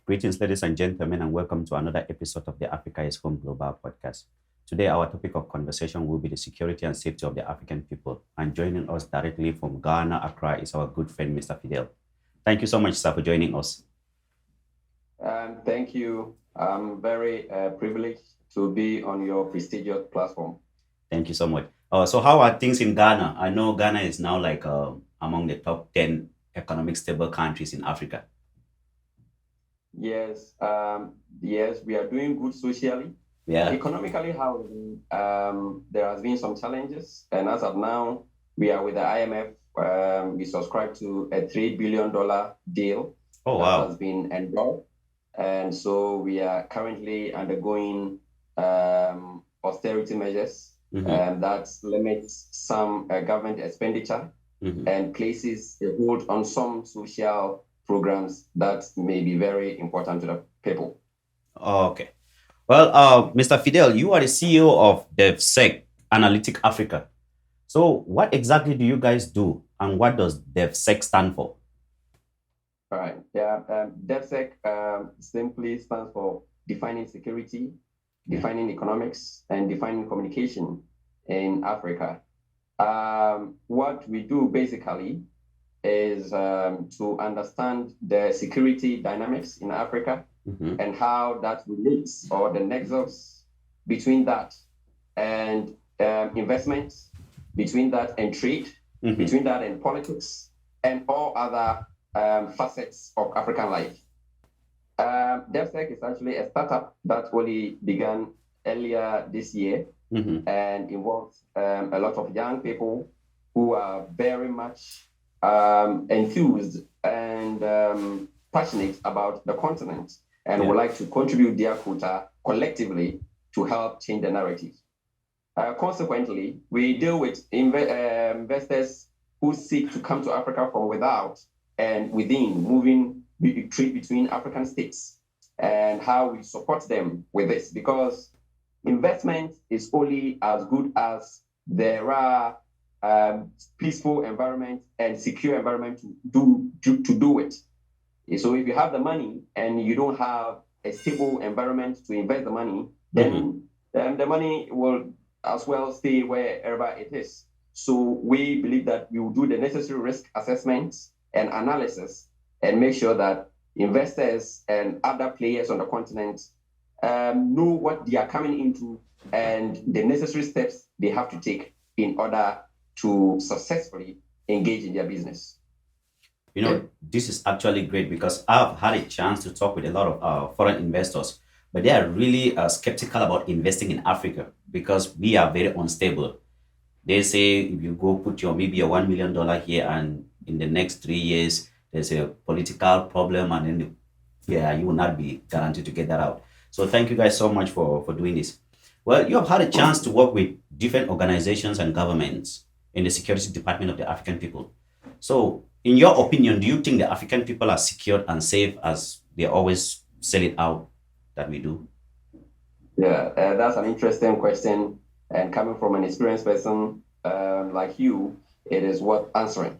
Greetings, ladies and gentlemen, and welcome to another episode of the Africa is Home Global podcast. Today, our topic of conversation will be the security and safety of the African people. And joining us directly from Ghana, Accra, is our good friend, Mr. Fidel. Thank you so much, sir, for joining us. Thank you. I'm very privileged to be on your prestigious platform. Thank you so much. So how are things in Ghana? I know Ghana is now among the top 10 economic stable countries in Africa. Yes, yes, we are doing good socially. Yeah. Economically, however, there has been some challenges, and as of now, we are with the IMF. We subscribe to a $3 billion deal that has been endorsed, and so we are currently undergoing austerity measures that limits some government expenditure and places a hold on some social programs that may be very important to the people. Okay. Well, Mr. Fidel, you are the CEO of DevSec Analytic Africa. So what exactly do you guys do, and what does DevSec stand for? All right. Yeah. DevSec simply stands for defining security, defining economics, and defining communication in Africa. What we do basically is to understand the security dynamics in Africa and how that relates, or the nexus between that and investment, between that and trade, between that and politics, and all other facets of African life. DevSec is actually a startup that only began earlier this year and involves a lot of young people who are very much enthused and passionate about the continent and would like to contribute their quota collectively to help change the narrative. Consequently, we deal with investors who seek to come to Africa from without and within, moving trade between African states, and how we support them with this, because investment is only as good as there are peaceful environment and secure environment to do it. So if you have the money and you don't have a stable environment to invest the money, then the money will as well stay wherever it is. So we believe that we will do the necessary risk assessments and analysis and make sure that investors and other players on the continent know what they are coming into and the necessary steps they have to take in order to successfully engage in their business. You know, this is actually great, because I've had a chance to talk with a lot of foreign investors, but they are really skeptical about investing in Africa because we are very unstable. They say if you go put maybe a $1 million here, and in the next 3 years, there's a political problem, and then you will not be guaranteed to get that out. So thank you guys so much for doing this. Well, you have had a chance to work with different organizations and governments in the security department of the African people. So in your opinion, do you think the African people are secure and safe as they always sell it out that we do? Yeah, that's an interesting question. And coming from an experienced person like you, it is worth answering.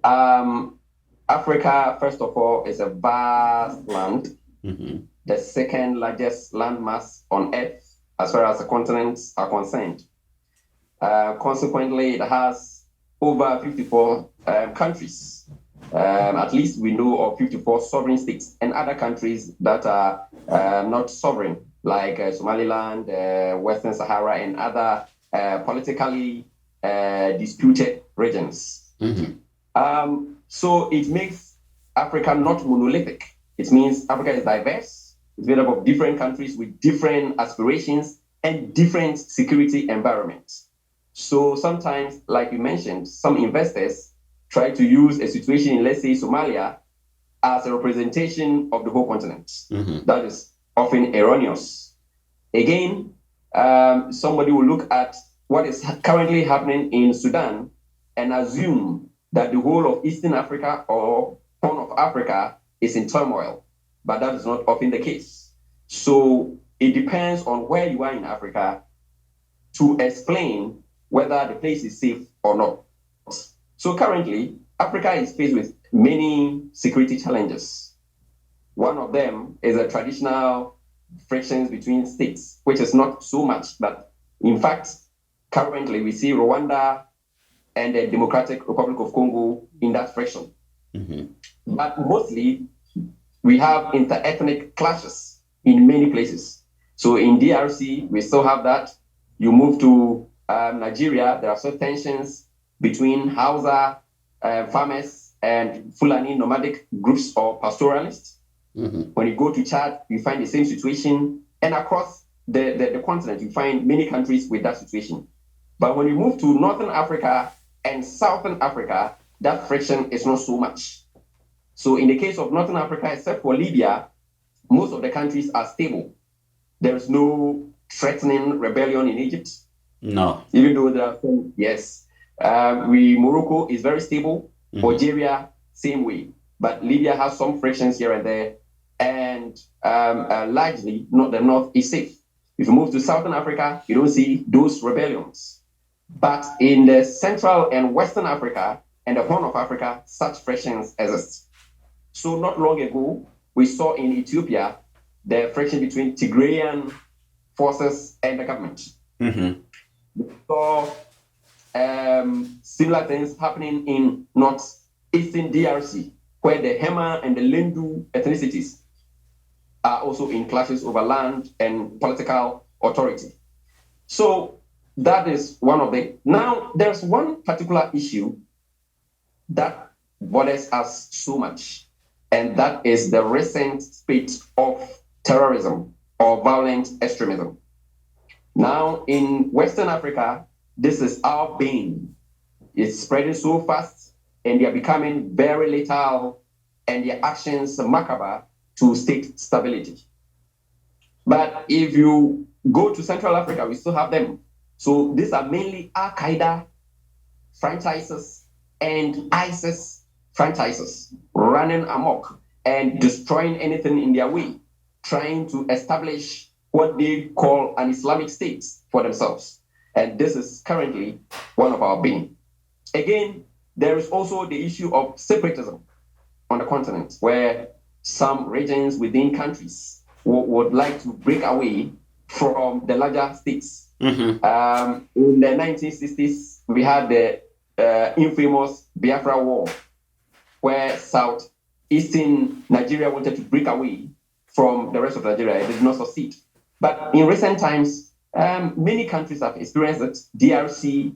Africa, first of all, is a vast land, the second largest landmass on Earth as far as the continents are concerned. Consequently, it has over 54 countries. At least we know of 54 sovereign states and other countries that are not sovereign, like Somaliland, Western Sahara, and other politically disputed regions. So it makes Africa not monolithic. It means Africa is diverse. It's made up of different countries with different aspirations and different security environments. So sometimes, like you mentioned, some investors try to use a situation in, let's say, Somalia as a representation of the whole continent. Mm-hmm. That is often erroneous. Again, somebody will look at what is currently happening in Sudan and assume that the whole of Eastern Africa or Horn of Africa is in turmoil, but that is not often the case. So it depends on where you are in Africa to explain whether the place is safe or not. So currently, Africa is faced with many security challenges. One of them is the traditional frictions between states, which is not so much, but in fact, currently we see Rwanda and the Democratic Republic of Congo in that friction. Mm-hmm. But mostly, we have inter-ethnic clashes in many places. So in DRC, we still have that. You move to Nigeria, there are still tensions between Hausa farmers and Fulani nomadic groups or pastoralists. Mm-hmm. When you go to Chad, you find the same situation. And across the continent, you find many countries with that situation. But when you move to Northern Africa and Southern Africa, that friction is not so much. So in the case of Northern Africa, except for Libya, most of the countries are stable. There is no threatening rebellion in Egypt. No. Even though there are some, yes. Morocco is very stable. Mm-hmm. Algeria, same way. But Libya has some frictions here and there. And largely, the north is safe. If you move to Southern Africa, you don't see those rebellions. But in the Central and Western Africa and the Horn of Africa, such frictions exist. So not long ago, we saw in Ethiopia the friction between Tigrayan forces and the government. Mm-hmm. We saw similar things happening in northeastern DRC, where the Hema and the Lendu ethnicities are also in clashes over land and political authority. So that is one of the. Now, there's one particular issue that bothers us so much, and that is the recent spate of terrorism or violent extremism. Now, in Western Africa, this is our bane. It's spreading so fast, and they are becoming very lethal, and their actions macabre to state stability. But if you go to Central Africa, we still have them. So these are mainly Al-Qaeda franchises and ISIS franchises running amok and destroying anything in their way, trying to establish what they call an Islamic state for themselves. And this is currently one of our bane. Again, there is also the issue of separatism on the continent, where some regions within countries would like to break away from the larger states. Mm-hmm. In the 1960s, we had the infamous Biafra War, where southeastern Nigeria wanted to break away from the rest of Nigeria. It did not succeed. But in recent times, many countries have experienced it. DRC,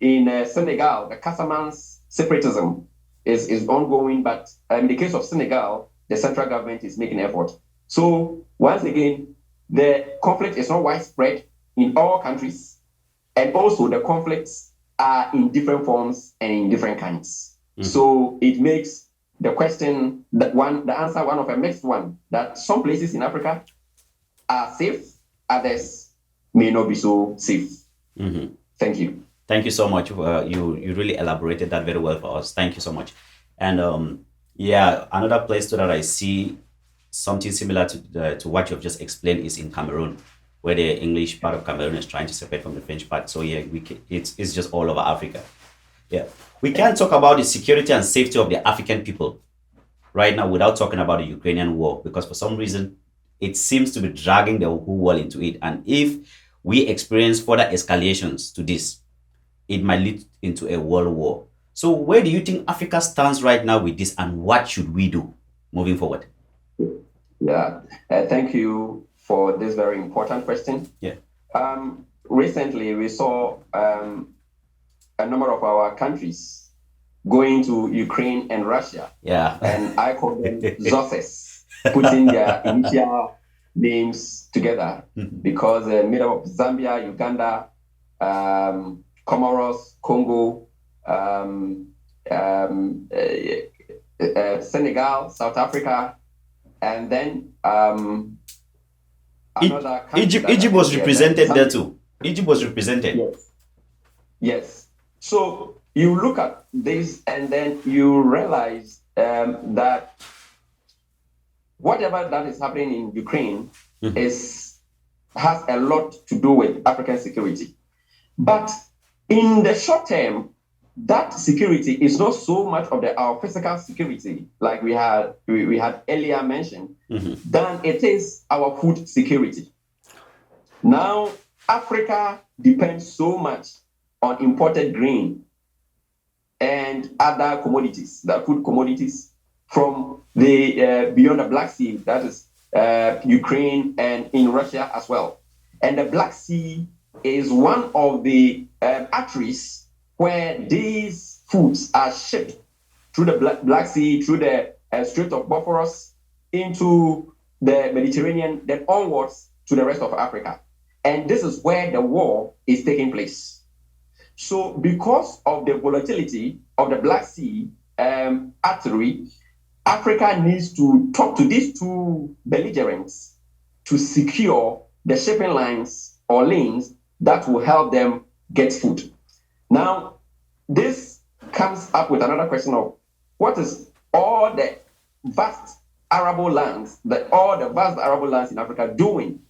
in Senegal, the Casamance separatism is ongoing, but in the case of Senegal, the central government is making effort. So once again, the conflict is not widespread in all countries, and also the conflicts are in different forms and in different kinds. Mm-hmm. So it makes the question the answer one of a mixed one, that some places in Africa are safe, others may not be so safe. Mm-hmm. Thank you. Thank you so much. You really elaborated that very well for us. Thank you so much. And another place too that I see something similar to what you've just explained is in Cameroon, where the English part of Cameroon is trying to separate from the French part. So yeah, it's just all over Africa. Yeah, we can't talk about the security and safety of the African people right now without talking about the Ukrainian war, because for some reason it seems to be dragging the whole world into it. And if we experience further escalations to this, it might lead into a world war. So where do you think Africa stands right now with this, and what should we do moving forward? Yeah, thank you for this very important question. Yeah. Recently, we saw a number of our countries going to Ukraine and Russia. Yeah. And I call them ZOSES, putting their initial names together, because made up of Zambia, Uganda, Comoros, Congo, Senegal, South Africa, and then E- another country Egypt, that I Egypt think, was yeah, represented there too. Egypt was represented. yes, yes. So you look at this and then you realize that whatever that is happening in Ukraine has a lot to do with African security. But in the short term, that security is not so much of our physical security, like we had earlier mentioned, than it is our food security. Now, Africa depends so much on imported grain and other commodities, the food commodities from the beyond the Black Sea, that is Ukraine and in Russia as well. And the Black Sea is one of the arteries where these foods are shipped through the Black Sea, through the Strait of Bosphorus, into the Mediterranean, then onwards to the rest of Africa. And this is where the war is taking place. So because of the volatility of the Black Sea artery, Africa needs to talk to these two belligerents to secure the shipping lines or lanes that will help them get food. Now, this comes up with another question of what is all the vast arable lands, all the vast arable lands in Africa doing?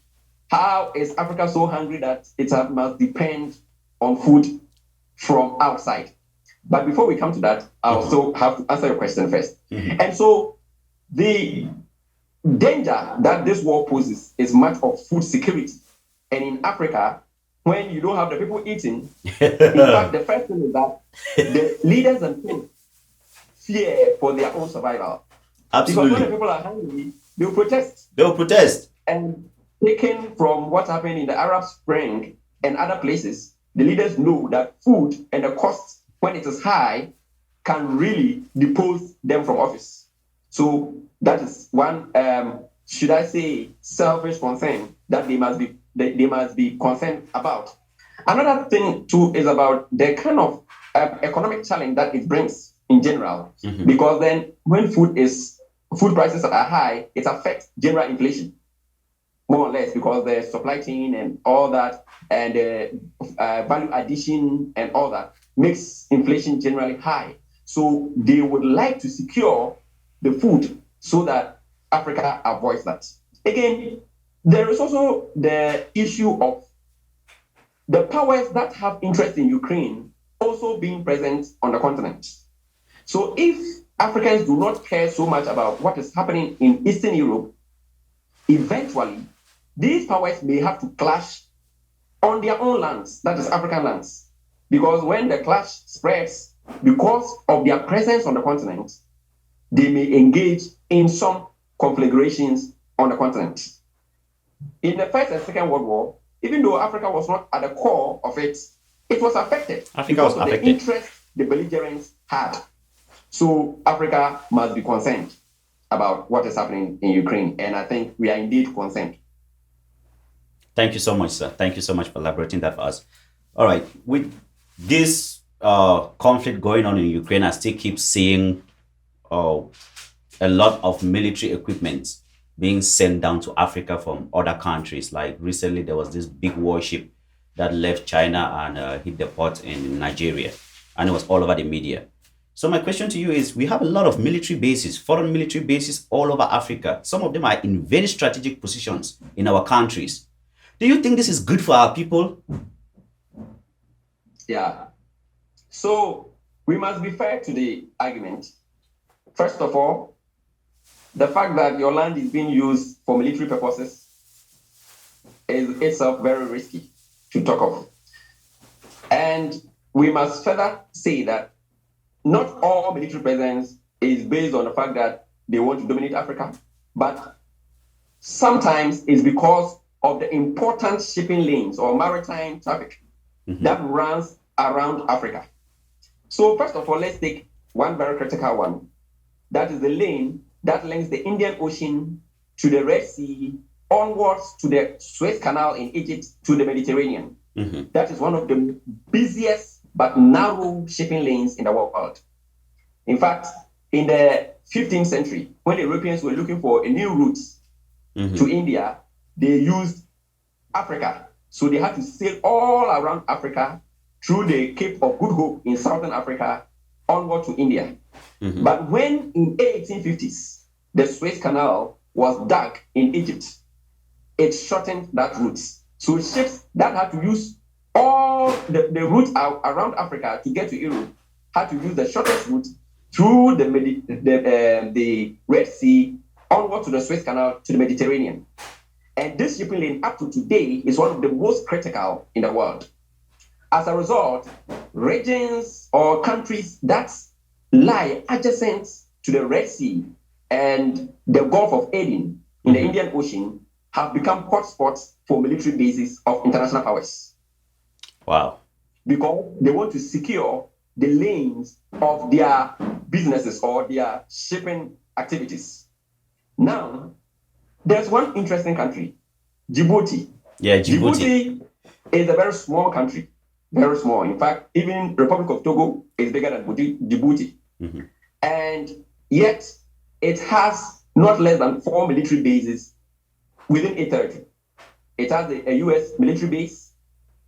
How is Africa so hungry that it must depend on food from outside? But before we come to that, I also have to answer your question first. And so the danger that this war poses is much of food security. And in Africa, when you don't have the people eating, in fact, the first thing is that the leaders themselves fear for their own survival. Absolutely. Because when the people are hungry, they will protest. They will protest. And taken from what happened in the Arab Spring and other places, the leaders know that food and the cost, when it is high, can really depose them from office. So that is one, should I say, selfish concern that they must be concerned about. Another thing too is about the kind of economic challenge that it brings in general, because then when food prices are high, it affects general inflation, more or less, because the supply chain and all that, and value addition and all that makes inflation generally high. So they would like to secure the food so that Africa avoids that. Again, there is also the issue of the powers that have interest in Ukraine also being present on the continent. So if Africans do not care so much about what is happening in Eastern Europe, eventually these powers may have to clash on their own lands, that is African lands. Because when the clash spreads, because of their presence on the continent, they may engage in some conflagrations on the continent. In the First and Second World War, even though Africa was not at the core of it, it was affected because of the interest the belligerents had. So Africa must be concerned about what is happening in Ukraine, and I think we are indeed concerned. Thank you so much, sir. Thank you so much for elaborating that for us. All right, with this conflict going on in Ukraine, I still keep seeing a lot of military equipment being sent down to Africa from other countries. Like recently, there was this big warship that left China and hit the port in Nigeria, and it was all over the media. So my question to you is, we have a lot of military bases, foreign military bases all over Africa. Some of them are in very strategic positions in our countries. Do you think this is good for our people? Yeah. So we must be fair to the argument. First of all, the fact that your land is being used for military purposes is itself very risky to talk of. And we must further say that not all military presence is based on the fact that they want to dominate Africa, but sometimes it's because of the important shipping lanes or maritime traffic that runs around Africa. So first of all, let's take one very critical one. That is the lane that links the Indian Ocean to the Red Sea, onwards to the Suez Canal in Egypt to the Mediterranean. That is one of the busiest but narrow shipping lanes in the world. In fact, in the 15th century, when the Europeans were looking for a new route to India, they used Africa. So they had to sail all around Africa through the Cape of Good Hope in Southern Africa onward to India. But when in 1850s, the Suez Canal was dug in Egypt, it shortened that route. So ships that had to use all the route around Africa to get to Europe had to use the shortest route through the Red Sea onward to the Suez Canal to the Mediterranean. And this shipping lane up to today is one of the most critical in the world. As a result, regions or countries that lie adjacent to the Red Sea and the Gulf of Aden in the Indian Ocean have become hotspots for military bases of international powers. Wow. Because they want to secure the lanes of their businesses or their shipping activities. Now, there's one interesting country, Djibouti. Yeah, Djibouti is a very small country, very small. In fact, even Republic of Togo is bigger than Djibouti. And yet, it has not less than 4 military bases within its territory. It has a US military base,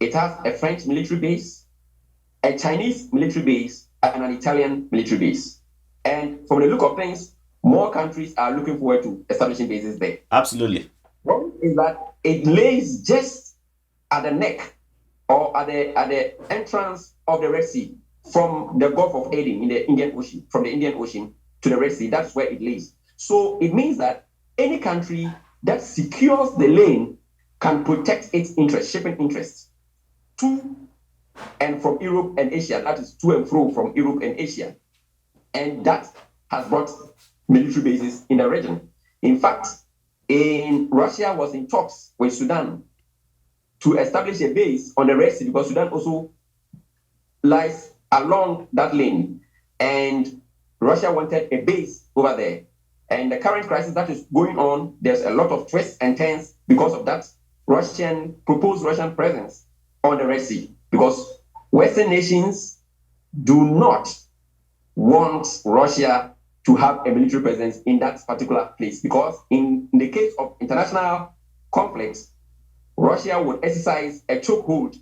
it has a French military base, a Chinese military base, and an Italian military base. And from the look of things, more countries are looking forward to establishing bases there. Absolutely. One is that it lays just at the neck or at the entrance of the Red Sea from the Gulf of Aden in the Indian Ocean, from the Indian Ocean to the Red Sea. That's where it lays. So it means that any country that secures the lane can protect its interest, shipping interests, to and from Europe and Asia. That is to and fro from Europe and Asia. And that has brought military bases in the region. In fact, Russia was in talks with Sudan to establish a base on the Red Sea because Sudan also lies along that lane. And Russia wanted a base over there. And the current crisis that is going on, there's a lot of twists and turns because of that proposed Russian presence on the Red Sea. Because Western nations do not want Russia to have a military presence in that particular place. Because in the case of international conflicts, Russia would exercise a chokehold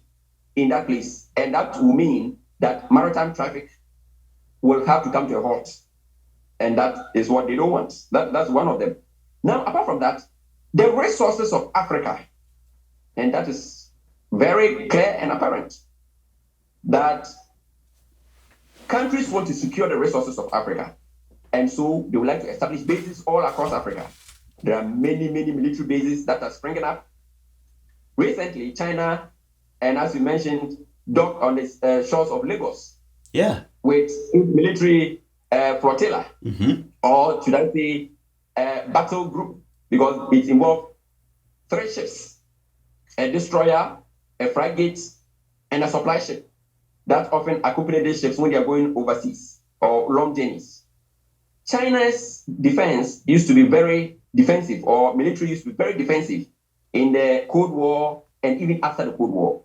in that place. And that will mean that maritime traffic will have to come to a halt. And that is what they don't want. That's one of them. Now, apart from that, the resources of Africa, and that is very clear and apparent, that countries want to secure the resources of Africa. And so they would like to establish bases all across Africa. There are many, many military bases that are springing up. Recently, China, and as you mentioned, docked on the shores of Lagos. Yeah. With military flotilla, or should I say battle group, because it involved 3 ships, a destroyer, a frigate, and a supply ship that often accompany these ships when they are going overseas or long journeys. China's defense used to be very defensive, or military used to be very defensive in the Cold War and even after the Cold War.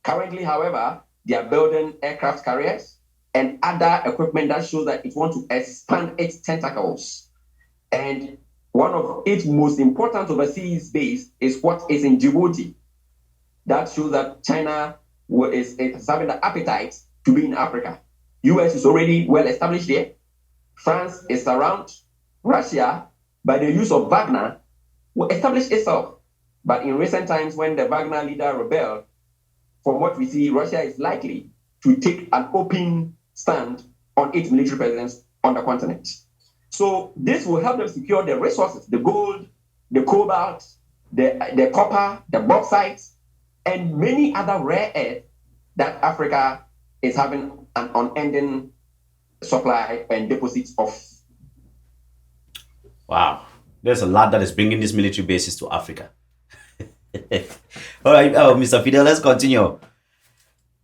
Currently, however, they are building aircraft carriers and other equipment that shows that it wants to expand its tentacles. And one of its most important overseas base is what is in Djibouti. That shows that China is having the appetite to be in Africa. US is already well established there. France is around. Russia, by the use of Wagner, will establish itself. But in recent times, when the Wagner leader rebelled, from what we see, Russia is likely to take an open stand on its military presence on the continent. So this will help them secure the resources, the gold, the cobalt, the copper, the bauxite, and many other rare earths that Africa is having an unending supply and deposits of. Wow. There's a lot that is bringing these military bases to Africa. All right, Mr. Fidel, let's continue.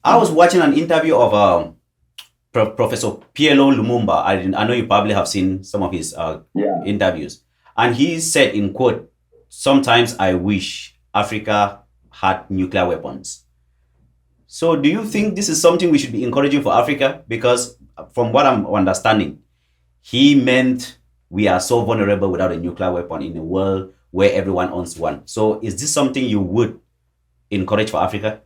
I was watching an interview of Professor Pielo Lumumba. I know you probably have seen some of his interviews. And he said, in quote, "Sometimes I wish Africa had nuclear weapons." So do you think this is something we should be encouraging for Africa? Because from what I'm understanding, he meant we are so vulnerable without a nuclear weapon in a world where everyone owns one. So is this something you would encourage for Africa?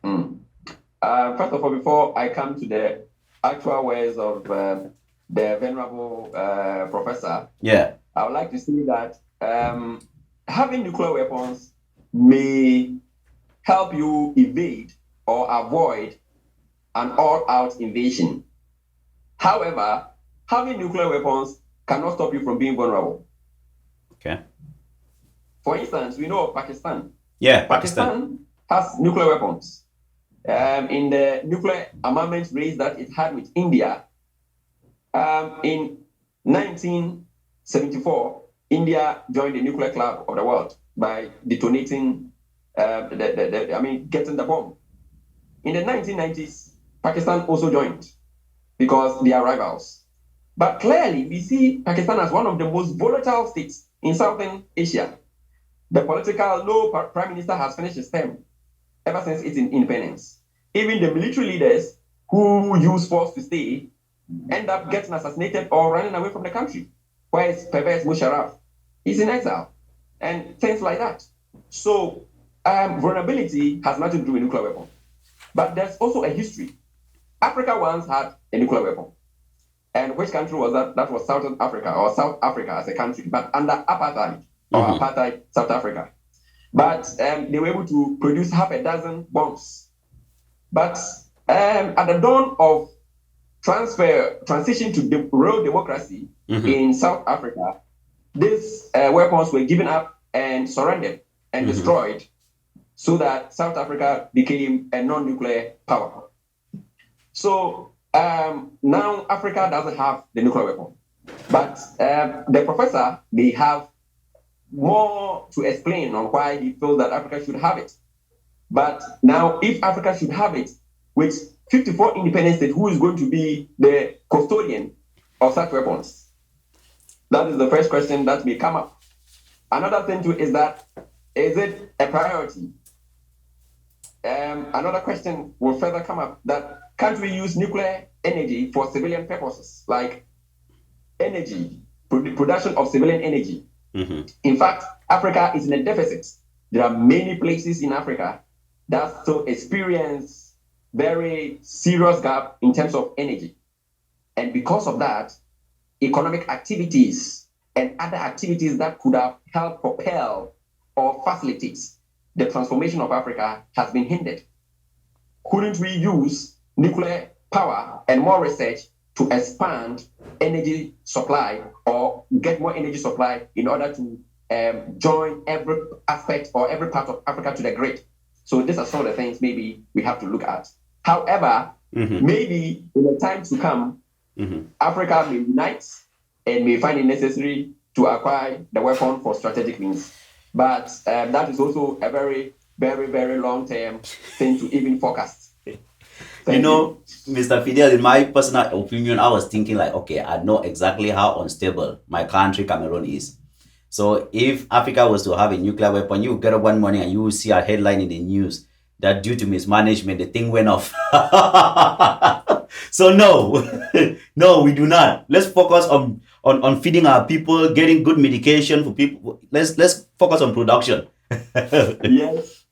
First of all, before I come to the actual words of the venerable professor, Yeah. I would like to say that having nuclear weapons may help you evade or avoid an all-out invasion. However, having nuclear weapons cannot stop you from being vulnerable. Okay. For instance, we know of Pakistan. Yeah, Pakistan has nuclear weapons. In the nuclear armament race that it had with India, in 1974, India joined the nuclear club of the world by detonating, getting the bomb. In the 1990s, Pakistan also joined because they are rivals. But clearly, we see Pakistan as one of the most volatile states in Southern Asia. The political no prime minister has finished his term ever since its independence. Even the military leaders who use force to stay end up getting assassinated or running away from the country. Whereas Pervez Musharraf is in exile and things like that. So vulnerability has nothing to do with nuclear weapon. But there's also a history. Africa once had a nuclear weapon. And which country was that? That was Southern Africa or South Africa as a country, but under apartheid or apartheid South Africa. But they were able to produce half a dozen bombs. But at the dawn of transition to real democracy in South Africa, these weapons were given up and surrendered and destroyed so that South Africa became a non-nuclear power. So now Africa doesn't have the nuclear weapon, but the professor may have more to explain on why he feels that Africa should have it. But now, if Africa should have it, with 54 independent states, who is going to be the custodian of such weapons? That is the first question that may come up. Another thing too is that, is it a priority? Another question will further come up that can't we use nuclear energy for civilian purposes, like energy, production of civilian energy? In fact, Africa is in a deficit. There are many places in Africa that still experience very serious gap in terms of energy. And because of that, economic activities and other activities that could have helped propel or facilitate the transformation of Africa has been hindered. Couldn't we use nuclear power and more research to expand energy supply or get more energy supply in order to join every aspect or every part of Africa to the grid? So these are some of the things maybe we have to look at. However, maybe in the time to come, Africa may unite and may find it necessary to acquire the weapon for strategic means. But that is also a very, very, very long-term thing to even forecast. You know, Mr. Fidel, in my personal opinion, I was thinking like, okay, I know exactly how unstable my country, Cameroon, is. So if Africa was to have a nuclear weapon, you get up one morning and you will see a headline in the news that due to mismanagement, the thing went off. So no, no, we do not. Let's focus on feeding our people, getting good medication for people. Let's focus on production. Yes.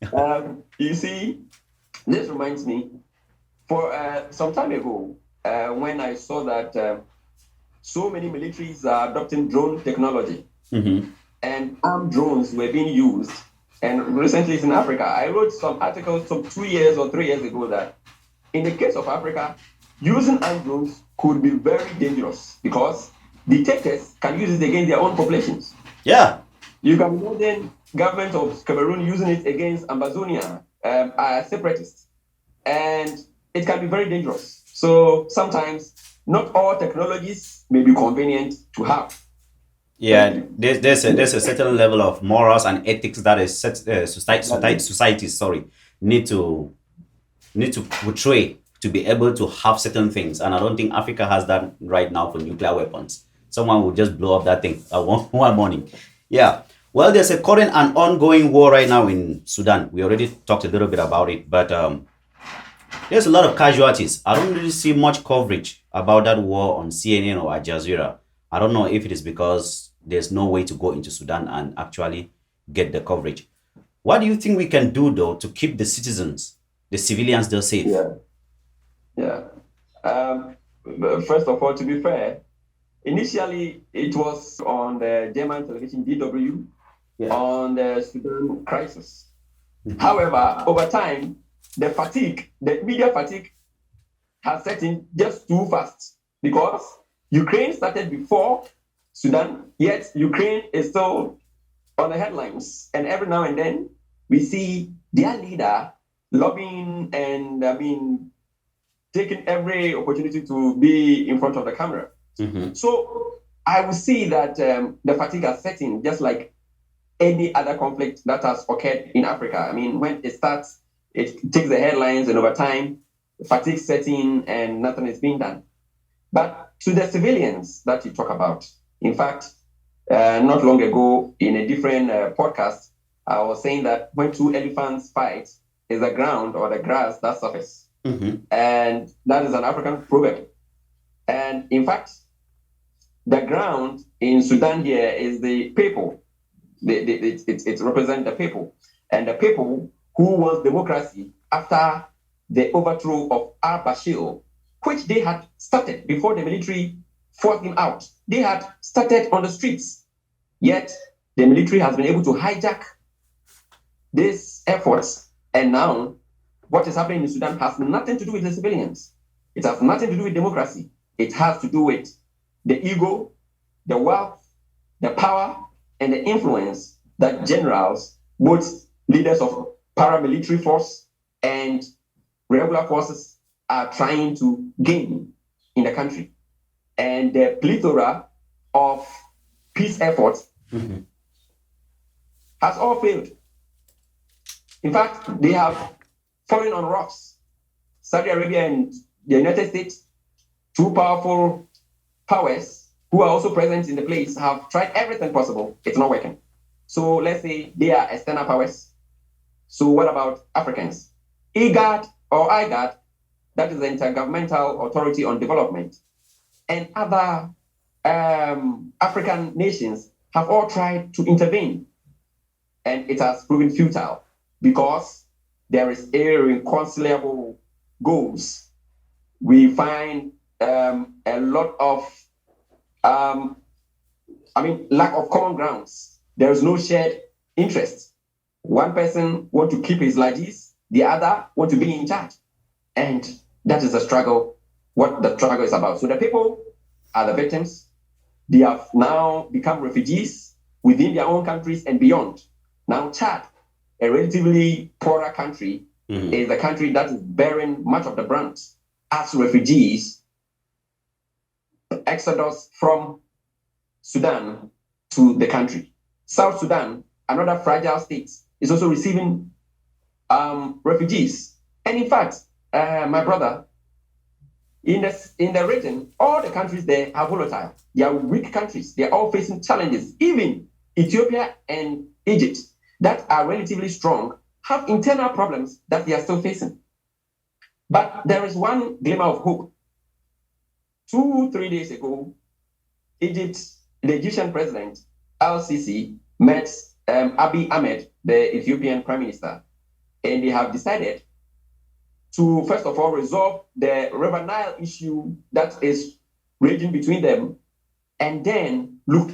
You see, this reminds me, for some time ago, when I saw that so many militaries are adopting drone technology and armed drones were being used, and recently it's in Africa. I wrote some articles some 2 years or 3 years ago that in the case of Africa, using armed drones could be very dangerous because detectors can use it against their own populations. Yeah. You can imagine government of Cameroon using it against Ambazonia separatists, and it can be very dangerous. So sometimes not all technologies may be convenient to have. Yeah, there's a certain level of morals and ethics that is societies need to portray to be able to have certain things, and I don't think Africa has that right now for nuclear weapons. Someone will just blow up that thing one morning. Yeah. Well, there's a current and ongoing war right now in Sudan. We already talked a little bit about it, but There's a lot of casualties. I don't really see much coverage about that war on CNN or Al Jazeera. I don't know if it is because there's no way to go into Sudan and actually get the coverage. What do you think we can do though to keep the citizens, the civilians, there safe? Yeah, yeah. First of all, to be fair, initially it was on the German television DW Yeah. on the Sudan crisis. Mhm. However, over time, the media fatigue has set in just too fast because Ukraine started before Sudan, yet Ukraine is still on the headlines. And every now and then, we see their leader lobbying and, taking every opportunity to be in front of the camera. Mhm. So I would see that the fatigue has set in, just like any other conflict that has occurred in Africa. I mean, when it starts, it takes the headlines, and over time, fatigue setting and nothing is being done. But to the civilians that you talk about, in fact, not long ago in a different podcast, I was saying that when two elephants fight, is the ground or the grass that suffers. Mhm. And that is an African proverb. And in fact, the ground in Sudan here is the people. It represents the people. And the people who wants democracy after the overthrow of al-Bashir, which they had started before the military forced him out. They had started on the streets. Yet the military has been able to hijack these efforts. And now what is happening in Sudan has nothing to do with the civilians. It has nothing to do with democracy. It has to do with the ego, the wealth, the power, and the influence that generals, both leaders of paramilitary force and regular forces, are trying to gain in the country. And the plethora of peace efforts Mhm. has all failed. In fact, they have fallen on rocks. Saudi Arabia and the United States, two powerful powers who are also present in the place, have tried everything possible. It's not working. So let's say they are external powers. So what about Africans? IGAD or IGAD, that is the Intergovernmental Authority on Development, and other African nations have all tried to intervene, and it has proven futile because there is irreconcilable goals. We find a lot of, lack of common grounds. There is no shared interest. One person want to keep his largesse, the other want to be in charge. And that is the struggle, what the struggle is about. So the people are the victims. They have now become refugees within their own countries and beyond. Now, Chad, a relatively poorer country, Mhm. is the country that is bearing much of the brunt as refugees exodus from Sudan to the country. South Sudan, another fragile state, is also receiving refugees. And in fact, my brother, in the region, all the countries there are volatile. They are weak countries. They are all facing challenges. Even Ethiopia and Egypt, that are relatively strong, have internal problems that they are still facing. But there is one glimmer of hope. 3 days ago, the Egyptian president, Al-Sisi, met Abiy Ahmed, the Ethiopian prime minister, and they have decided to, first of all, resolve the River Nile issue that is raging between them, and then look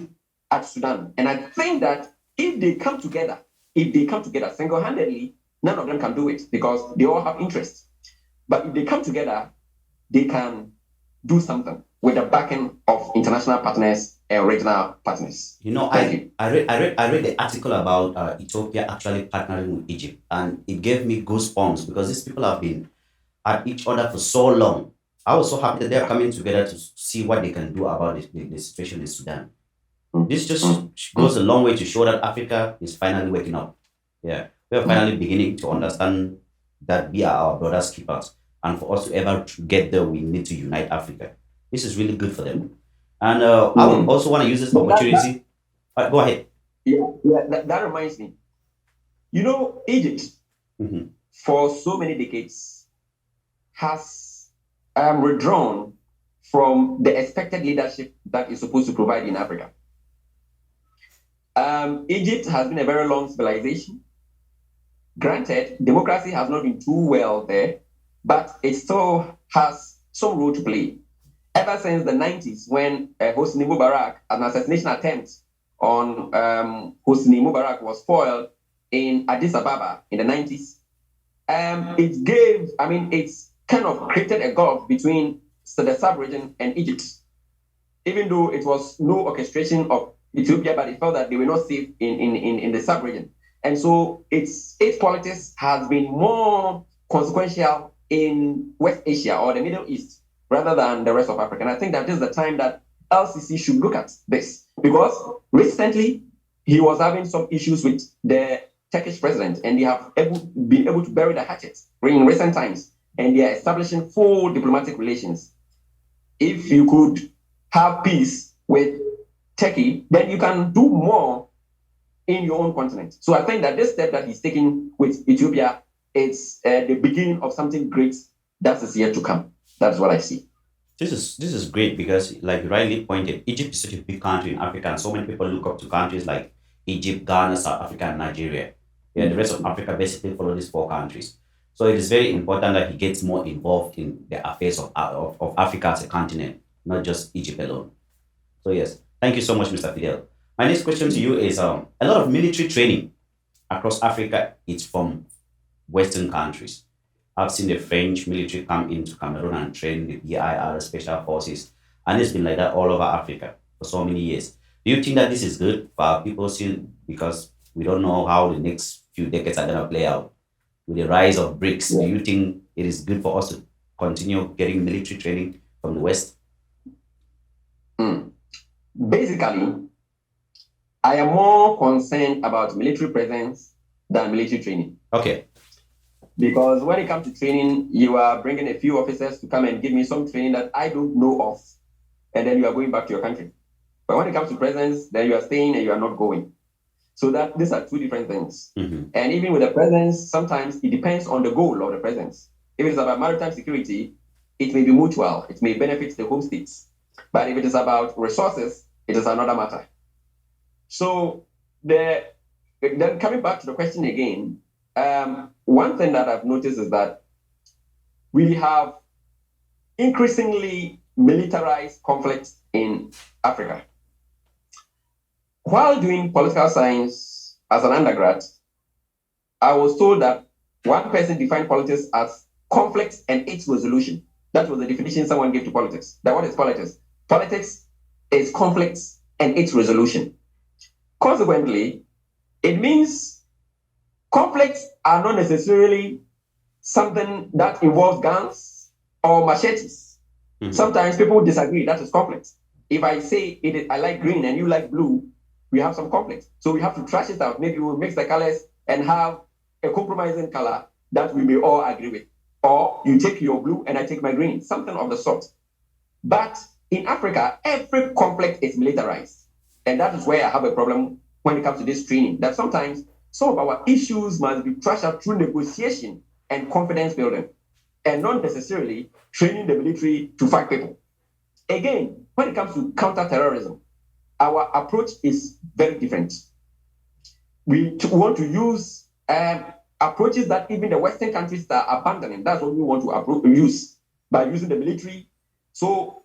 at Sudan. And I think that if they come together single-handedly, none of them can do it because they all have interests. But if they come together, they can do something with the backing of international partners and regional partners. You know, Thank you. I read the article about Ethiopia actually partnering with Egypt, and it gave me goosebumps because these people have been at each other for so long. I was so happy that they're coming together to see what they can do about the situation in Sudan. This just goes a long way to show that Africa is finally waking up. Yeah, we are finally beginning to understand that we are our brothers' keepers, and for us to ever get there, we need to unite Africa. This is really good for them, and I would Mm. also want to use this But opportunity. Go ahead. that reminds me. Egypt Mhm. for so many decades has withdrawn from the expected leadership that is supposed to provide in Africa. Egypt has been a very long civilization. Granted, democracy has not been too well there, but it still has some role to play. Ever since the 90s, when Hosni Mubarak, an assassination attempt on Hosni Mubarak was foiled in Addis Ababa in the 90s, it's kind of created a gulf between the sub-region and Egypt. Even though it was no orchestration of Ethiopia, but it felt that they were not safe in the sub-region. And so its politics has been more consequential in West Asia or the Middle East rather than the rest of Africa. And I think that this is the time that LCC should look at this, because recently he was having some issues with the Turkish president, and they have been able to bury the hatchet in recent times, and they are establishing full diplomatic relations. If you could have peace with Turkey, then you can do more in your own continent. So I think that this step that he's taking with Ethiopia is the beginning of something great that is yet to come. That's what I see. This is great because, like you rightly pointed, Egypt is such a big country in Africa, and so many people look up to countries like Egypt, Ghana, South Africa, and Nigeria. Yeah, the rest of Africa basically follow these four countries. So it is very important that he gets more involved in the affairs of Africa as a continent, not just Egypt alone. So yes, thank you so much, Mr. Fidel. My next question to you is a lot of military training across Africa is from Western countries. I've seen the French military come into Cameroon and train the BIR special forces, and it's been like that all over Africa for so many years. Do you think that this is good for our people still? Because we don't know how the next few decades are gonna play out with the rise of BRICS. Do Yeah. you think it is good for us to continue getting military training from the West? Mm. Basically, I am more concerned about military presence than military training. Okay. Because when it comes to training, you are bringing a few officers to come and give me some training that I don't know of, and then you are going back to your country. But when it comes to presence, then you are staying and you are not going. So that these are two different things. Mhm. And even with the presence, sometimes it depends on the goal of the presence. If it's about maritime security, it may be mutual, it may benefit the home states. But if it is about resources, it is another matter. So then coming back to the question again, one thing that I've noticed is that we have increasingly militarized conflicts in Africa. While doing political science as an undergrad, I was told that one person defined politics as conflict and its resolution. That was the definition someone gave to politics. That what is politics? Politics is conflict and its resolution. Consequently, it means conflicts are not necessarily something that involves guns or machetes. Mhm. Sometimes people disagree. That is conflict. If I say I like green and you like blue, we have some conflict. So we have to trash it out. Maybe we'll mix the colors and have a compromising color that we may all agree with. Or you take your blue and I take my green, something of the sort. But in Africa, every conflict is militarized. And that is where I have a problem when it comes to this training, that sometimes some of our issues must be trashed out through negotiation and confidence building, and not necessarily training the military to fight people. Again, when it comes to counterterrorism, our approach is very different. We want to use approaches that even the Western countries are abandoning. That's what we want to use by using the military. So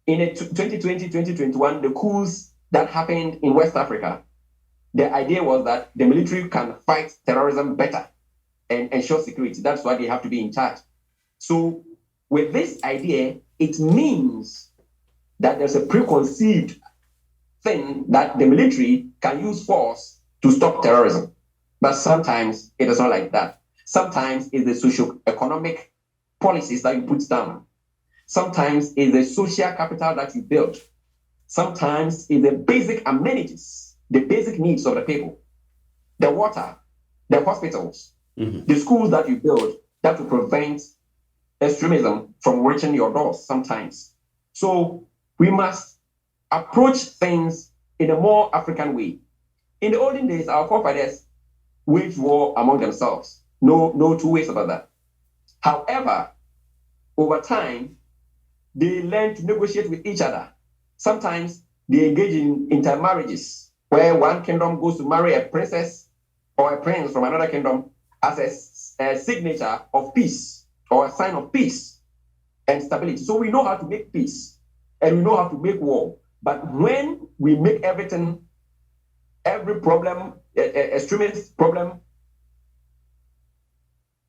in 2020, 2021, the coups that happened in West Africa, the idea was that the military can fight terrorism better and ensure security. That's why they have to be in charge. So with this idea, it means that there's a preconceived thing that the military can use force to stop terrorism. But sometimes it is not like that. Sometimes it's the socio-economic policies that you put down. Sometimes it's the social capital that you build. Sometimes it's the basic amenities, the basic needs of the people, the water, the hospitals, the schools that you build that will prevent extremism from reaching your doors sometimes. So we must approach things in a more African way. In the olden days, our forefathers waged war among themselves. No two ways about that. However, over time, they learn to negotiate with each other. Sometimes they engage in intermarriages, where one kingdom goes to marry a princess or a prince from another kingdom as a signature of peace or a sign of peace and stability. So we know how to make peace and we know how to make war. But when we make everything, every problem, extremist problem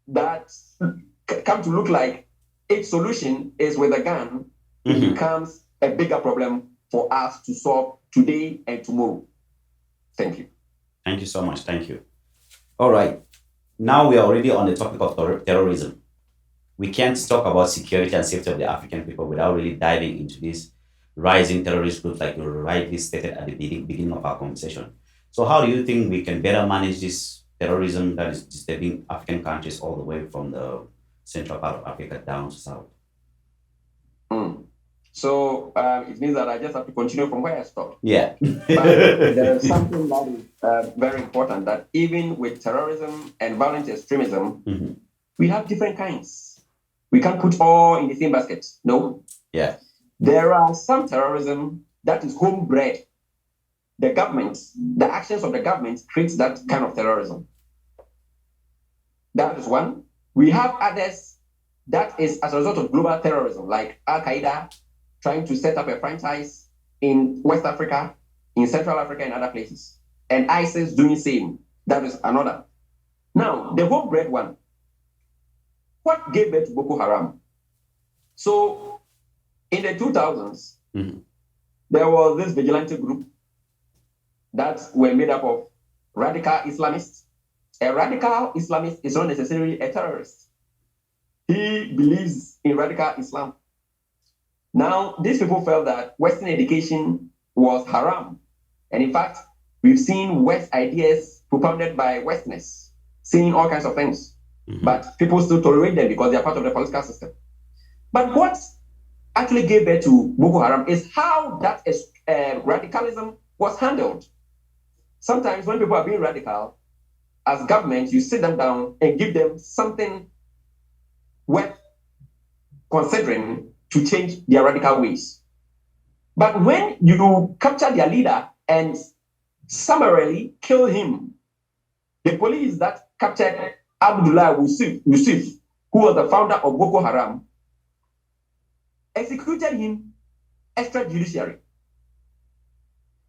that come to look like its solution is with a gun, it becomes a bigger problem for us to solve today and tomorrow. Thank you. Thank you so much. Thank you. All right. Now we are already on the topic of terrorism. We can't talk about security and safety of the African people without really diving into this rising terrorist groups, like you rightly stated at the beginning of our conversation. So, how do you think we can better manage this terrorism that is disturbing African countries all the way from the central part of Africa down to south? Mm. So it means that I just have to continue from where I stopped. Yeah. But there is something that is very important, that even with terrorism and violent extremism, we have different kinds. We can't put all in the same basket. No. Yeah. There are some terrorism that is homebred. The government, the actions of the government creates that kind of terrorism. That is one. We have others that is as a result of global terrorism, like Al Qaeda trying to set up a franchise in West Africa, in Central Africa, and other places, and ISIS doing the same. That is another. Now, the homebred one. What gave birth to Boko Haram? So, in the 2000s, there was this vigilante group that were made up of radical Islamists. A radical Islamist is not necessarily a terrorist. He believes in radical Islam. Now, these people felt that Western education was haram. And in fact, we've seen West ideas propounded by Westerners, saying all kinds of things. But people still tolerate them because they are part of the political system. But what actually gave birth to Boko Haram is how that radicalism was handled. Sometimes when people are being radical, as government, you sit them down and give them something worth considering to change their radical ways. But when you capture their leader and summarily kill him, the police that captured Abdullah Yusuf, who was the founder of Boko Haram, executed him extrajudicially.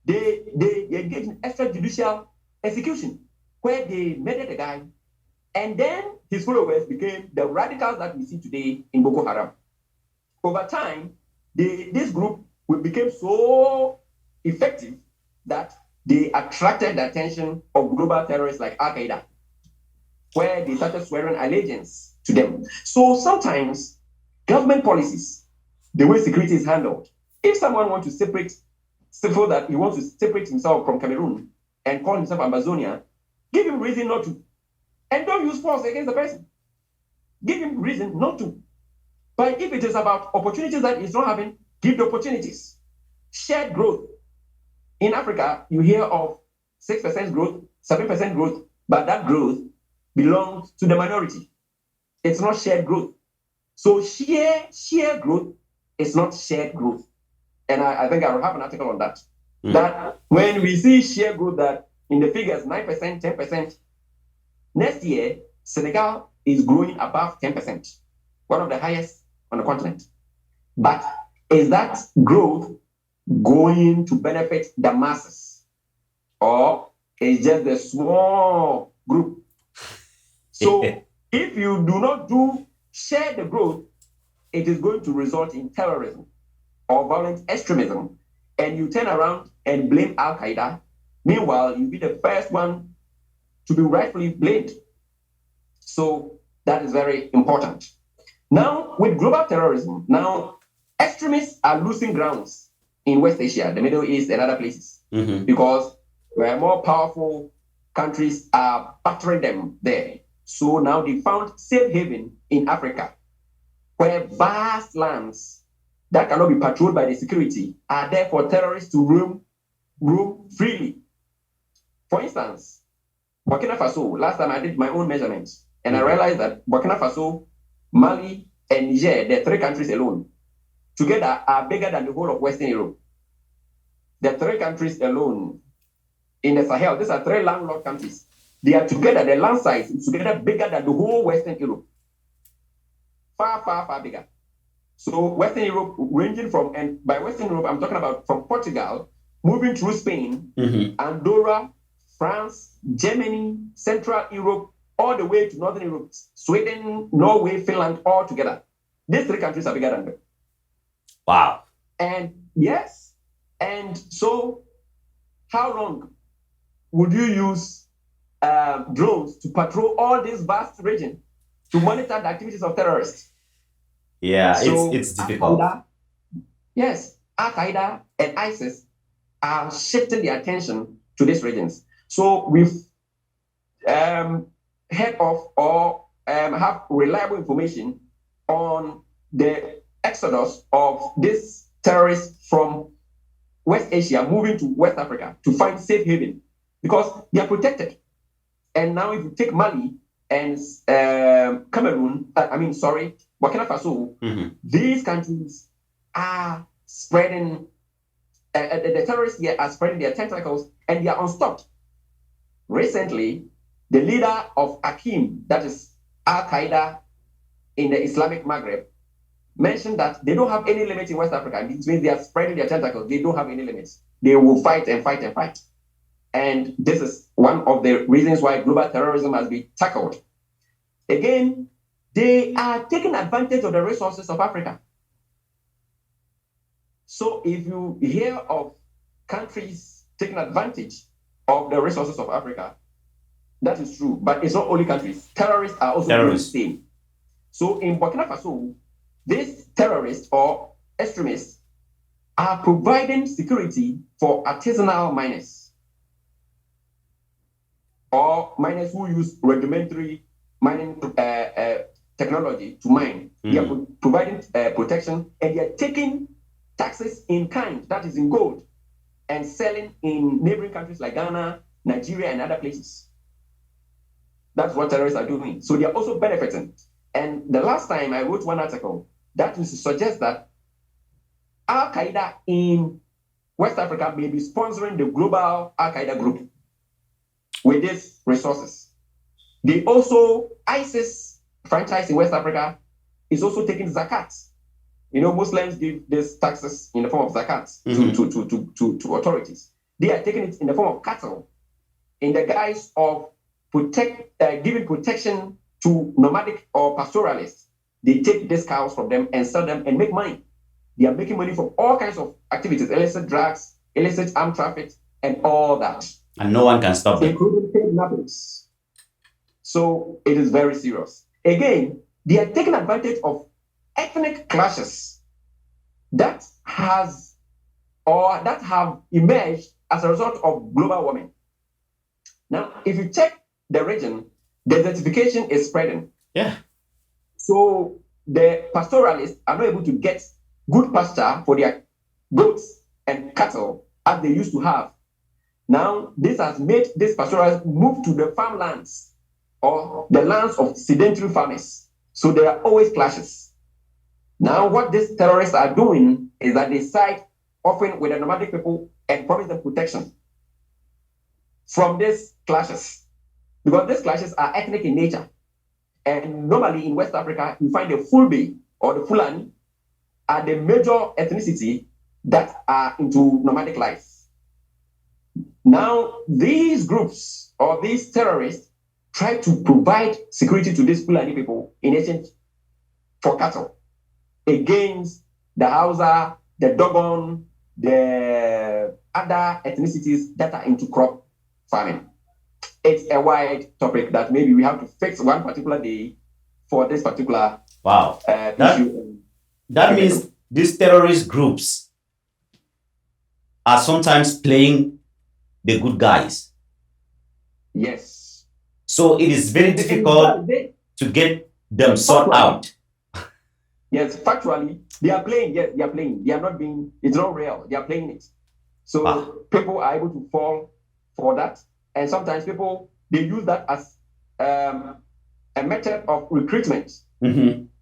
They engaged in extrajudicial execution, where they murdered the guy, and then his followers became the radicals that we see today in Boko Haram. Over time, this group became so effective that they attracted the attention of global terrorists like Al Qaeda, where they started swearing allegiance to them. So sometimes government policies, the way security is handled, if someone wants to separate, feel that he wants to separate himself from Cameroon and call himself Amazonia, give him reason not to. And don't use force against the person. Give him reason not to. But if it is about opportunities that he's not having, give the opportunities. Shared growth. In Africa, you hear of 6% growth, 7% growth, but that growth belongs to the minority. It's not shared growth. So sheer growth is not shared growth. And I think I will have an article on that. That when we see sheer growth, that in the figures 9%, 10%, next year, Senegal is growing above 10%, one of the highest on the continent. But is that growth going to benefit the masses? Or is just a small group? So if you do not share the growth, it is going to result in terrorism or violent extremism. And you turn around and blame Al Qaeda. Meanwhile, you'll be the first one to be rightfully blamed. So that is very important. Now, with global terrorism, now extremists are losing grounds in West Asia, the Middle East, and other places, because where more powerful countries are battering them there. So now they found safe haven in Africa, where vast lands that cannot be patrolled by the security are there for terrorists to roam freely. For instance, Burkina Faso, last time I did my own measurements, and I realized that Burkina Faso, Mali, and Niger, the three countries alone, together are bigger than the whole of Western Europe. The three countries alone in the Sahel, these are three landlocked countries. They are together, the land size is together bigger than the whole Western Europe. Far, far, far bigger. So Western Europe, ranging from, and by Western Europe, I'm talking about from Portugal, moving through Spain, Andorra, France, Germany, Central Europe, all the way to Northern Europe, Sweden, Norway, Finland, all together. These three countries are bigger than them. Wow. And yes, and so how long would you use drones to patrol all this vast region to monitor the activities of terrorists? Yeah, So it's difficult. Yes, Al-Qaeda and ISIS are shifting their attention to these regions. So we've heard of or have reliable information on the exodus of these terrorists from West Asia moving to West Africa to find safe haven because they are protected. And now if you take Mali and Cameroon, Burkina Faso, these countries are spreading, the terrorists here are spreading their tentacles and they are unstopped. Recently, the leader of Akim, that is Al-Qaeda in the Islamic Maghreb, mentioned that they don't have any limits in West Africa. This means they are spreading their tentacles. They don't have any limits. They will fight and fight and fight. And this is one of the reasons why global terrorism has been tackled. Again, they are taking advantage of the resources of Africa. So if you hear of countries taking advantage of the resources of Africa, that is true. But it's not only countries. Terrorists are also doing the same. So in Burkina Faso, these terrorists or extremists are providing security for artisanal miners or miners who use rudimentary mining technology to mine. They are providing protection and they are taking taxes in kind, that is in gold, and selling in neighboring countries like Ghana, Nigeria, and other places. That's what terrorists are doing. So they are also benefiting. And the last time I wrote one article that was to suggest that Al-Qaeda in West Africa may be sponsoring the global Al-Qaeda group with these resources. They also, ISIS franchise in West Africa is also taking zakat. You know, Muslims give these taxes in the form of zakat to authorities. They are taking it in the form of cattle, in the guise of giving protection to nomadic or pastoralists. They take these cows from them and sell them and make money. They are making money from all kinds of activities, illicit drugs, illicit armed traffic, and all that. And no one can stop them. Including kidnappings. So it is very serious. Again, they are taking advantage of ethnic clashes that have emerged as a result of global warming. Now, if you check the region, desertification is spreading. Yeah. So the pastoralists are not able to get good pasture for their goats and cattle as they used to have. Now, this has made these pastoralists move to the farmlands or the lands of sedentary farmers. So there are always clashes. Now, what these terrorists are doing is that they side often with the nomadic people and promise them protection from these clashes. Because these clashes are ethnic in nature. And normally in West Africa, you find the Fulbe or the Fulani are the major ethnicity that are into nomadic life. Now, these groups or these terrorists try to provide security to these Fulani people in exchange for cattle against the Hausa, the Dogon, the other ethnicities that are into crop farming. It's a wide topic that maybe we have to fix one particular day for this particular issue. That means these terrorist groups are sometimes playing the good guys. Yes. So it is very difficult to get them sorted out. Yes, factually, they are playing. Yes, they are playing. They are not being, it's not real. They are playing it. So people are able to fall for that. And sometimes people, they use that as a method of recruitment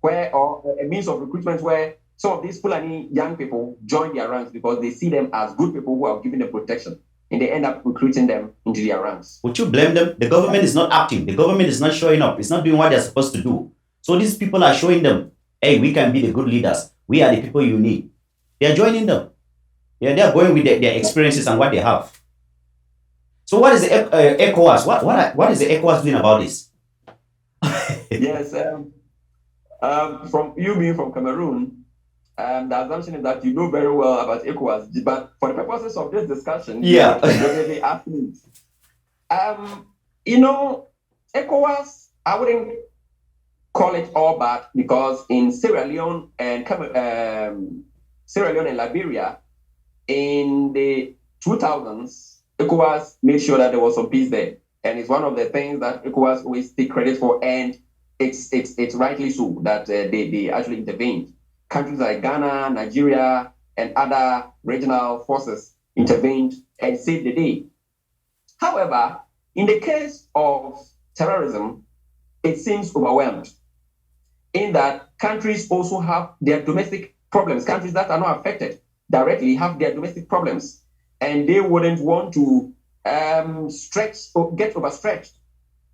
where or a means of recruitment where some of these Fulani young people join their ranks because they see them as good people who are giving them protection, and they end up recruiting them into their ranks. Would you blame them? The government is not acting. The government is not showing up. It's not doing what they're supposed to do. So these people are showing them, hey, we can be the good leaders. We are the people you need. They are joining them. They are going with their experiences and what they have. So what is the ECOWAS? What is the ECOWAS doing about this? Yes, from you being from Cameroon, the assumption is that you know very well about ECOWAS, but for the purposes of this discussion, yeah, you definitely ask me. You know, ECOWAS, I wouldn't call it all bad because in Sierra Leone and Liberia in the 2000s, ECOWAS made sure that there was some peace there, and it's one of the things that ECOWAS always take credit for, and it's rightly so that they actually intervened. Countries like Ghana, Nigeria, and other regional forces intervened and saved the day. However, in the case of terrorism, it seems overwhelmed in that countries also have their domestic problems. Countries that are not affected directly have their domestic problems, and they wouldn't want to stretch or get overstretched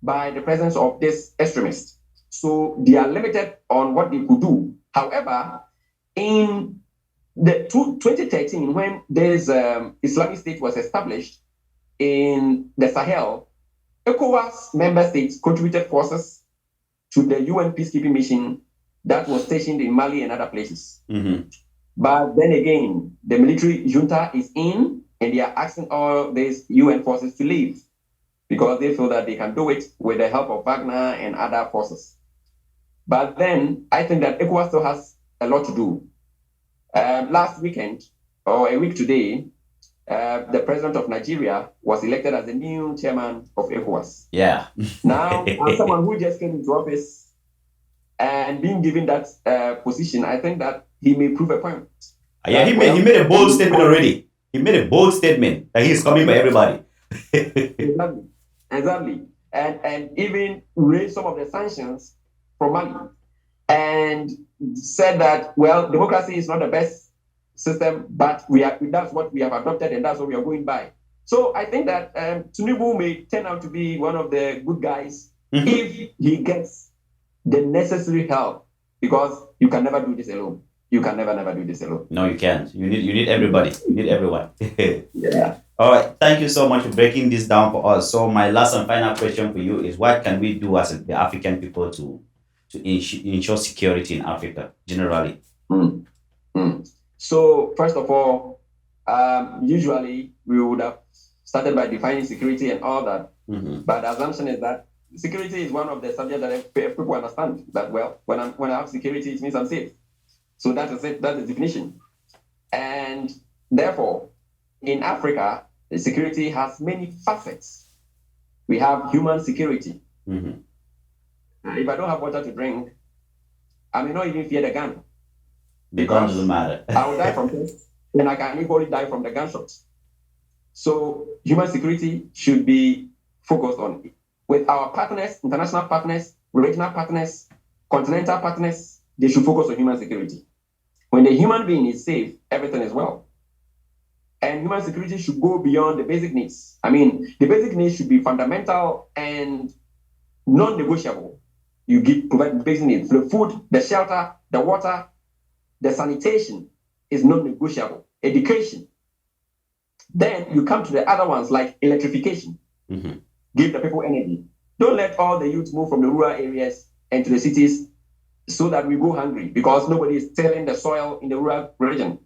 by the presence of this extremist. So they are limited on what they could do. However, in the 2013, when this Islamic State was established in the Sahel, ECOWAS member states contributed forces to the UN peacekeeping mission that was stationed in Mali and other places. But then again, the military junta is in, and they are asking all these UN forces to leave because they feel that they can do it with the help of Wagner and other forces. But then I think that ECOWAS still has a lot to do. Last weekend, or a week today, the president of Nigeria was elected as the new chairman of ECOWAS. Yeah. Now, as someone who just came into office and being given that position, I think that he may prove a point. Yeah, he made a bold statement already. He made a bold statement that he's coming by everybody. Exactly. And even raised some of the sanctions from Mali and said that, well, democracy is not the best system, but that's what we have adopted and that's what we are going by. So I think that Tinubu may turn out to be one of the good guys if he gets the necessary help, because you can never do this alone. You can never do this alone. No, you can't. You need everybody. You need everyone. Yeah. All right. Thank you so much for breaking this down for us. So my last and final question for you is, what can we do as the African people to ensure security in Africa generally? So first of all, usually we would have started by defining security and all that. But the assumption is that security is one of the subjects that people understand that, well, when I have security, it means I'm safe. So that is it. That's the definition. And therefore, in Africa, the security has many facets. We have human security. If I don't have water to drink, I may not even fear the gun. The gun doesn't matter. I will die from this, and I can equally die from the gunshots. So human security should be focused on it. With our partners, international partners, regional partners, continental partners, they should focus on human security. When the human being is safe, everything is well. And human security should go beyond the basic needs. I mean, the basic needs should be fundamental and non-negotiable. You provide basic needs. The food, the shelter, the water, the sanitation is non-negotiable. Education. Then you come to the other ones like electrification. Give the people energy. Don't let all the youth move from the rural areas and to the cities so that we go hungry because nobody is tilling the soil in the rural region.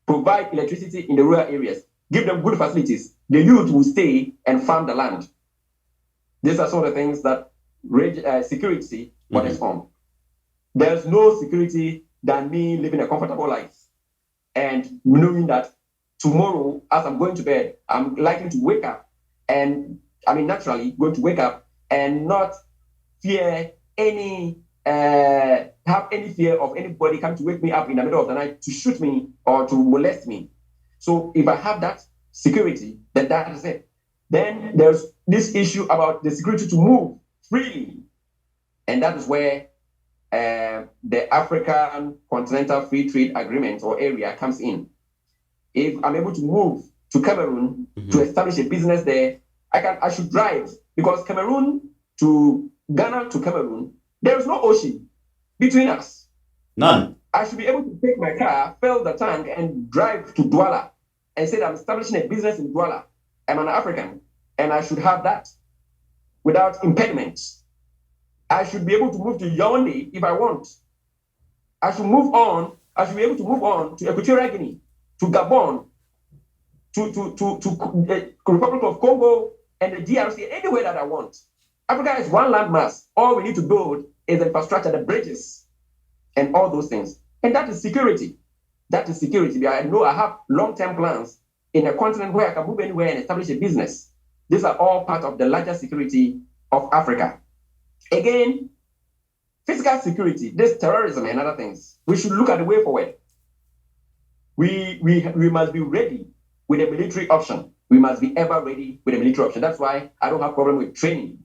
Provide electricity in the rural areas. Give them good facilities. The youth will stay and farm the land. These are some of the things that security is on. There's no security than me living a comfortable life and knowing that tomorrow, as I'm going to bed, I'm likely to wake up and naturally going to wake up and not fear have any fear of anybody coming to wake me up in the middle of the night to shoot me or to molest me. So if I have that security, then that is it. Then there's this issue about the security to move freely. And that is where the African Continental Free Trade Agreement or area comes in. If I'm able to move to Cameroon to establish a business there, I should drive, because Cameroon to Ghana to Cameroon, there is no ocean between us. None. I should be able to take my car, fill the tank, and drive to Douala and say that I'm establishing a business in Douala. I'm an African, and I should have that without impediments. I should be able to move to Yaoundé if I want. I should move on. I should be able to move on to Equatorial Guinea, to Gabon, to the Republic of Congo and the DRC, anywhere that I want. Africa is one landmass. All we need to build is infrastructure, the bridges, and all those things. And that is security. That is security. I know I have long-term plans in a continent where I can move anywhere and establish a business. These are all part of the larger security of Africa. Again, physical security, this terrorism and other things, we should look at the way forward. We must be ready with a military option. We must be ever ready with a military option. That's why I don't have problem with training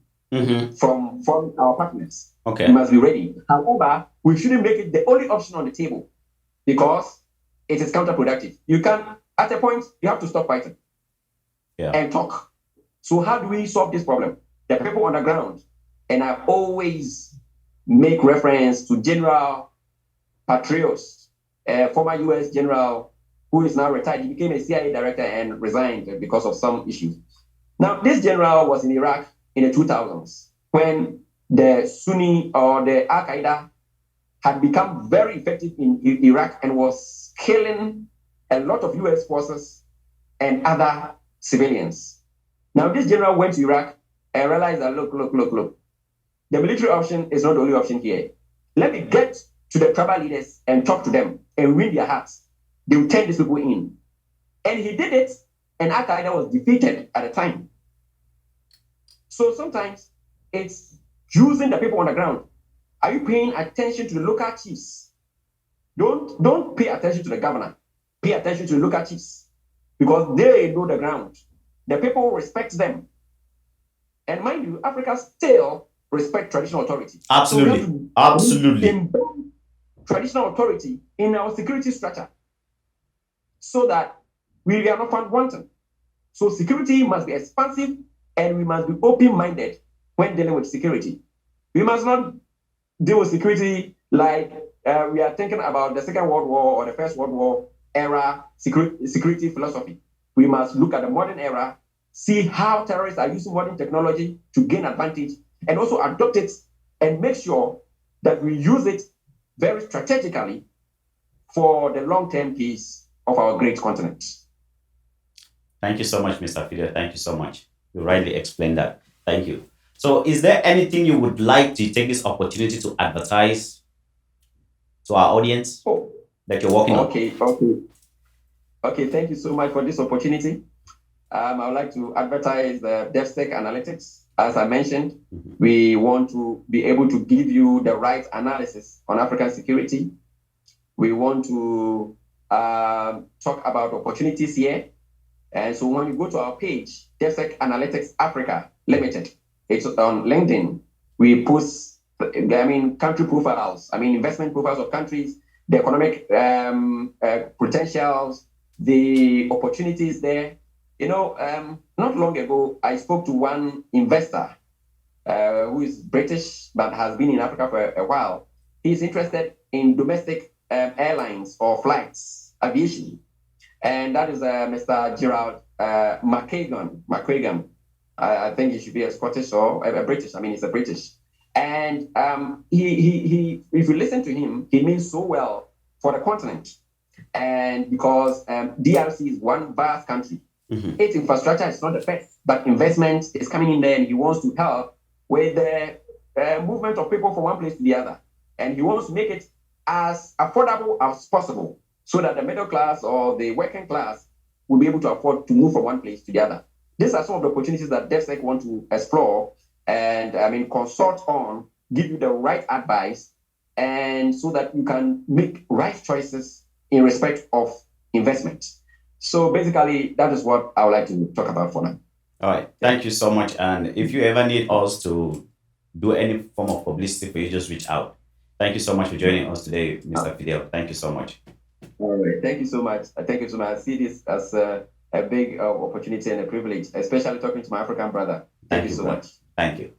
from our partners. Okay. We must be ready. However, we shouldn't make it the only option on the table, because it is counterproductive. You can, at a point, you have to stop fighting and talk. So how do we solve this problem? The people on the ground, and I always make reference to General Patrios, a former US general who is now retired. He became a CIA director and resigned because of some issues. Now, this general was in Iraq in the 2000s when the Sunni or the Al-Qaeda had become very effective in Iraq and was killing a lot of US forces and other civilians. Now, this general went to Iraq and realized that, look, the military option is not the only option here. Let me get to the tribal leaders and talk to them and win their hearts. They will turn these people in. And he did it, and Al-Qaeda was defeated at the time. So sometimes it's using the people on the ground. Are you paying attention to the local chiefs? Don't pay attention to the governor. Pay attention to the local chiefs, because they know the ground. The people respect them. And mind you, Africa still respect traditional authority. Absolutely. So Absolutely. embed traditional authority in our security structure so that we are not found wanting. So security must be expansive, and we must be open-minded when dealing with security. We must not deal with security like we are thinking about the Second World War or the First World War era security philosophy. We must look at the modern era, see how terrorists are using modern technology to gain advantage, and also adopt it and make sure that we use it very strategically for the long-term peace of our great continent. Thank you so much, Mr. Fidel. Thank you so much. You rightly explained that. Thank you. So, is there anything you would like to take this opportunity to advertise to our audience that you're working on? Okay. Thank you so much for this opportunity. I would like to advertise DevSec Analytics. As I mentioned, we want to be able to give you the right analysis on African security. We want to talk about opportunities here. And so when you go to our page, DevSec Analytics Africa Limited, it's on LinkedIn. We post, country profiles, investment profiles of countries, the economic potentials, the opportunities there. Not long ago, I spoke to one investor who is British but has been in Africa for a while. He's interested in domestic airlines or flights, aviation. And that is Mr. Gerald McQuagan. I think he should be a Scottish or a British. He's a British. And he, if you listen to him, he means so well for the continent. And because DRC is one vast country, its infrastructure is not the best, but investment is coming in there, and he wants to help with the movement of people from one place to the other. And he wants to make it as affordable as possible so that the middle class or the working class will be able to afford to move from one place to the other. These are some of the opportunities that DevSec want to explore and consult on, give you the right advice, and so that you can make right choices in respect of investment. So basically, that is what I would like to talk about for now. All right. Thank you so much. And if you ever need us to do any form of publicity for you, just reach out. Thank you so much for joining us today, Mr. Fidel. Thank you so much. All right. Thank you so much. Thank you so much. I see this as a big opportunity and a privilege, especially talking to my African brother. Thank Thank you you, so brother. much. Thank you.